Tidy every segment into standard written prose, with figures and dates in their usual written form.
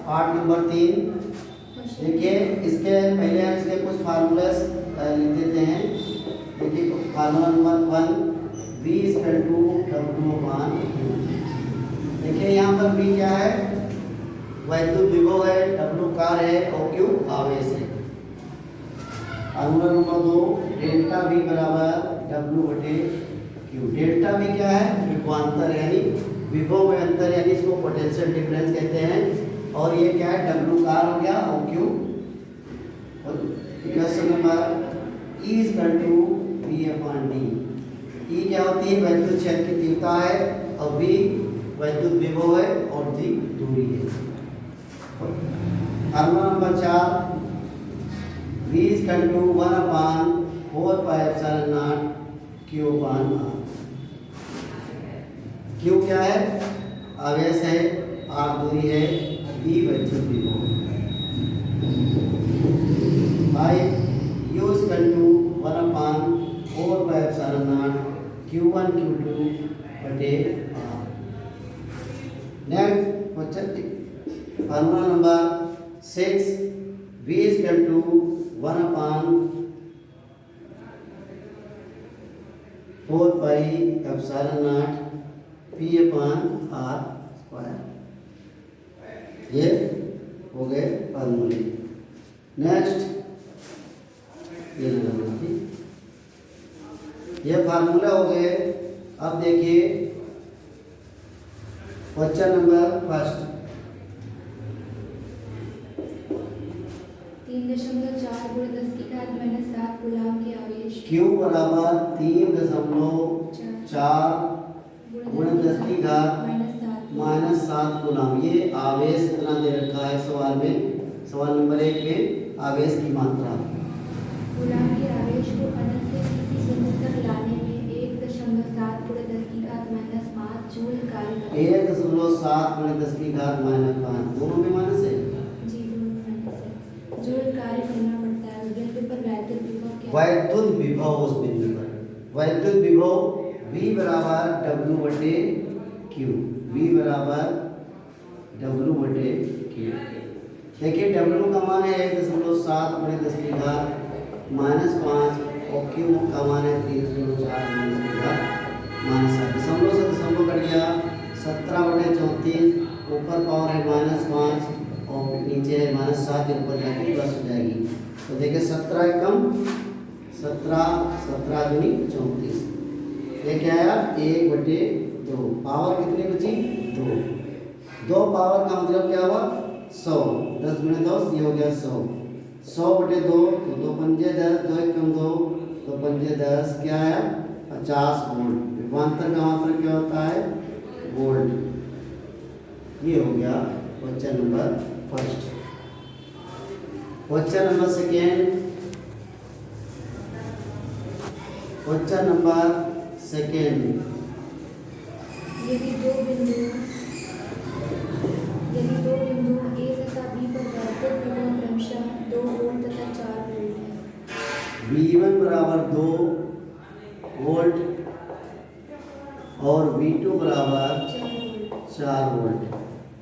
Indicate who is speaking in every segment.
Speaker 1: Part number 3। देखिए इसके पहले हम इसके कुछ फार्मूलास लिख देते हैं। देखिए formula number 1 V equal to W upon Q। देखिए यहाँ पर V क्या है, वैद्युत विभव है, W कार्य है और Q आवेश है। फार्मूला नंबर 2 डेल्टा V बराबर W बटे Q। डेल्टा V क्या है, विभवांतर यानी विभव में अंतर, यानी इसको पोटेंशियल डिफरेंस कहते हैं। और ये क्या है, W कार हो गया और Q। Question number E equal to V upon D। E क्या होती है, वैद्युत क्षेत्र की तीव्रता है और V वैद्युत विभव है और D दूरी है। Formula number 4 V equal to 1 upon 4 pi epsilon naught Q upon R। Q क्या है, आवेश है, R दूरी है, V वैद्युत विभव है। U equal to 1 upon 4 pi epsilon naught Q1 Q2 बटे R। Next question formula number 6 V equal to 1 upon 4 pi epsilon naught P upon R square. ये हो गए फार्मूले। नेक्स्ट ये लगाना थी, ये फार्मूला हो गए। अब देखिए क्वेश्चन नंबर फर्स्ट
Speaker 2: 3.4 × 10 की घात -7 कूलम के आवेश
Speaker 1: Q बराबर 3.4 × 10 की घात -7 कूलम। ये आवेश इतना दे रखा है सवाल में, सवाल नंबर 1 में आवेश की मात्रा।
Speaker 2: कूलम के आवेश को अनंत से किसी बिंदु तक लाने में 1.7 × 10 की घात -5 जूल कार्य करता है।
Speaker 1: 1.7 × 10 की घात -5, दोनों में माइनस है।
Speaker 2: जी, दोनों में माइनस है। जूल कार्य करना पड़ता है। बिंदु पर वैद्युत विभव क्या है?
Speaker 1: वैद्युत विभव, उस बिंदु पर वैद्युत विभव V बराबर W बटे Q। V बराबर W बटे Q। देखिए W का मान है 1.7 × 10 की घात -5 और Q का मान है 3.4 × 10 की घात -7। दशमलव से दशमलव कट गया, 17/34। ऊपर पावर है -5 और नीचे है -7 के ऊपर जाके प्लस हो जाएगी। तो देखिए 17 एकम 17 दूनी 34। ये क्या आया, 1/2। पावर कितनी बची, 2 पावर का मतलब क्या हुआ, 100। 10 × 10 ये हो गया 100। 100/2 तो 2 पंजे 10, 2 एकम 2, 2 पंजे 10, क्या आया 50 वोल्ट। विभवांतर का मात्रक क्या होता है, वोल्ट। ये हो गया question number first. Question number second, question number second.
Speaker 2: यदि दो बिंदु A तथा B पर वैद्युत विभव क्रमशः 2 वोल्ट तथा 4 वोल्ट है।
Speaker 1: V1 बराबर 2 वोल्ट और V2 बराबर 4 वोल्ट।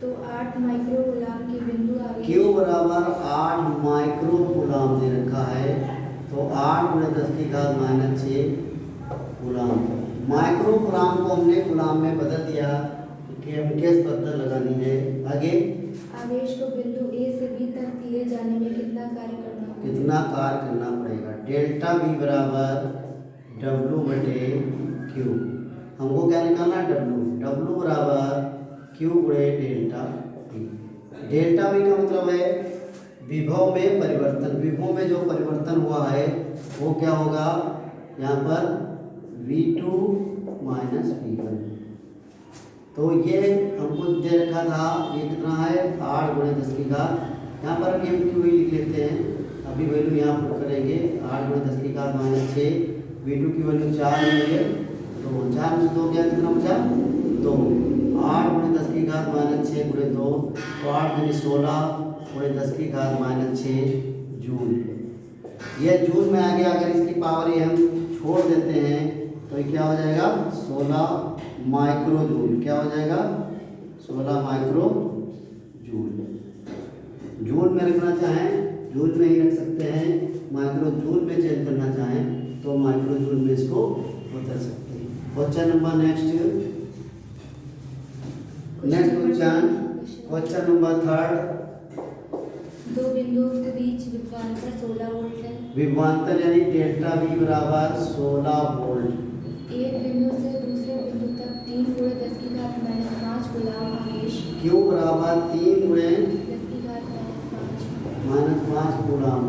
Speaker 2: तो 8 माइक्रो कूलम के बिंदु आवेश
Speaker 1: Q बराबर 8 माइक्रो कूलम दे रखा है। तो 8 × 10 की घात -6 कूलम। माइक्रो कूलम को हमने कूलम में बदल दिया कि हम किस पद्धति लगानी है। आगे
Speaker 2: आवेश को बिंदु A से B तक ले जाने में कितना कार्य करना होगा?
Speaker 1: कितना कार्य करना पड़ेगा, डेल्टा V बराबर W बटे Q। हमको क्या निकालना है, W बराबर Q गुणे डेल्टा V। डेल्टा V का मतलब है विभव में परिवर्तन। विभव में जो परिवर्तन हुआ है वो क्या होगा, यहाँ पर V2 माइनस V1। तो ये हमको दे रखा था, ये कितना है 8 × 10 की घात। यहाँ पर भी हम Q ही लिख लेते हैं, अभी वैल्यू यहाँ पर करेंगे 8 × 10 की घात -6। V2 की वैल्यू 4 मिलेंगे, तो 4 में 2 क्या, कितना बचा 2। 8 × 10 की घात -6 × 2, तो 8 × 16 × 10 की घात -6 जूल। ये जूल में आ गया। अगर इसकी पावर ये हम छोड़ देते हैं तो ये क्या हो जाएगा, 16 माइक्रो जूल। क्या हो जाएगा, 16 माइक्रो जूल। जूल में रखना चाहें जूल में ही रख सकते हैं, माइक्रो जूल में चेंज करना चाहें तो माइक्रो जूल में इसको बदल सकते हैं। Question number next question number third.
Speaker 2: दो बिंदुओं के बीच विभवांतर 16 वोल्ट है।
Speaker 1: विभवांतर यानी डेल्टा V बराबर 16 वोल्ट।
Speaker 2: एक बिंदु से दूसरे बिंदु तक 3 गुणे 10 की घात -5 कूलम आवेश
Speaker 1: Q बराबर 3 गुणे
Speaker 2: 10 की घात
Speaker 1: -5 कूलम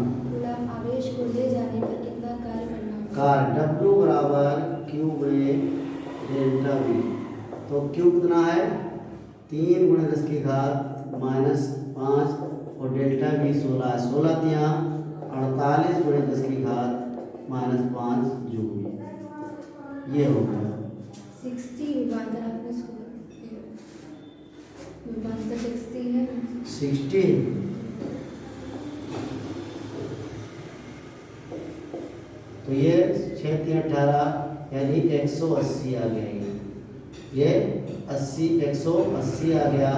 Speaker 2: आवेश को ले जाने पर कितना कार्य करना होगा?
Speaker 1: कार W बराबर Q गुणे डेल्टा V। तो Q कितना है 3 गुणे 10 की घात -5 और डेल्टा V 16 है। 16 तिया 48 गुणे 10 की घात -5 जूल। ये हो गया
Speaker 2: 60 विभवांतर आपने विभवांतर 60 है
Speaker 1: 60। तो ये 6 3 18 यानी 180 आ गया। ये 80 180 आ गया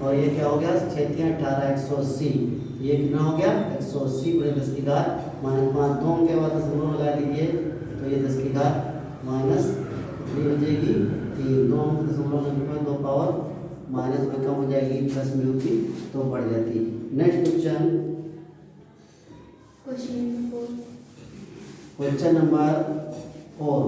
Speaker 1: और ये क्या हो गया 6 3 18 180। ये कितना हो गया 180 गुणे 10 की घात -5। 2 के बाद दशमलव लगा दीजिए तो ये 10 की घात माइनस कितनी हो जाएगी 3। 2 दशमलव लगने पर 2 पावर माइनस में कम हो जाएगी, प्लस में होती तो बढ़ जाती। Next question number 4।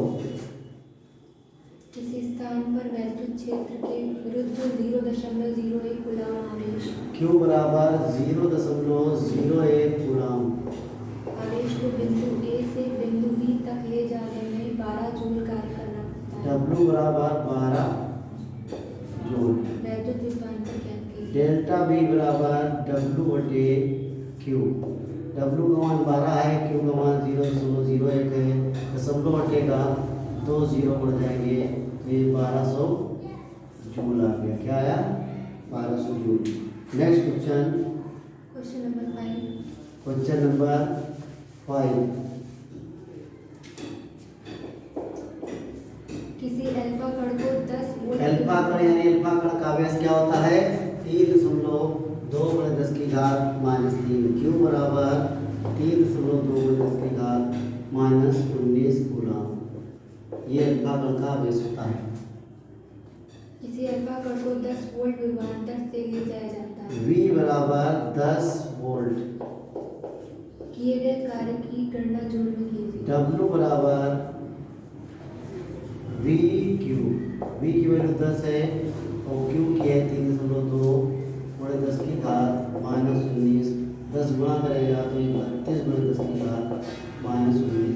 Speaker 2: किसी स्थान पर वैद्युत क्षेत्र के विरुद्ध 0.01 कूलम आवेश
Speaker 1: Q बराबर 0.01 कूलम
Speaker 2: आवेश को बिंदु A से बिंदु B तक ले जाने में 12 जूल कार्य करना पड़ता है।
Speaker 1: W बराबर 12 जूल।
Speaker 2: वैद्युत विभवांतर ज्ञात कीजिए।
Speaker 1: डेल्टा V बराबर W बटे Q। W का मान 12 है, Q का मान 0.01 है। दशमलव हटेगा 2 0 बढ़ जाएंगे तो ये 1200 जूल आ गया। क्या आया 1200 जूल। Next
Speaker 2: question number
Speaker 1: 5।
Speaker 2: किसी अल्फा कण को 10 वोल्ट
Speaker 1: अल्फा कण यानी अल्फा कण का व्यास क्या होता है 3.2 गुणे 10 की घात -3। Q बराबर 3.2 गुणे 10 की घात -19 कूलम। ये अल्फा कण का व्यास होता है।
Speaker 2: किसी अल्फा कण को 10 वोल्ट विभवांतर से ले जाया जाता है।
Speaker 1: V बराबर 10 वोल्ट।
Speaker 2: किए गए कार्य की गणना जूल में कीजिए।
Speaker 1: W बराबर VQ। V की वैल्यू 10 है और Q की है 3.2 गुणे 10 की घात -19। 10 गुणा करेगा तो ये 32 गुणे 10 की घात -19 जूल।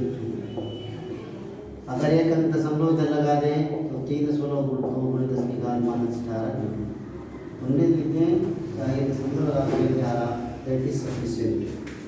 Speaker 1: अगर एक अंक दशमलव इधर लगा दें तो 3.2 गुणे 10 की घात -18 जूल। 19 लिखते हैं चाहे दशमलव लगा के 18 दैट इज सफिशिएंट।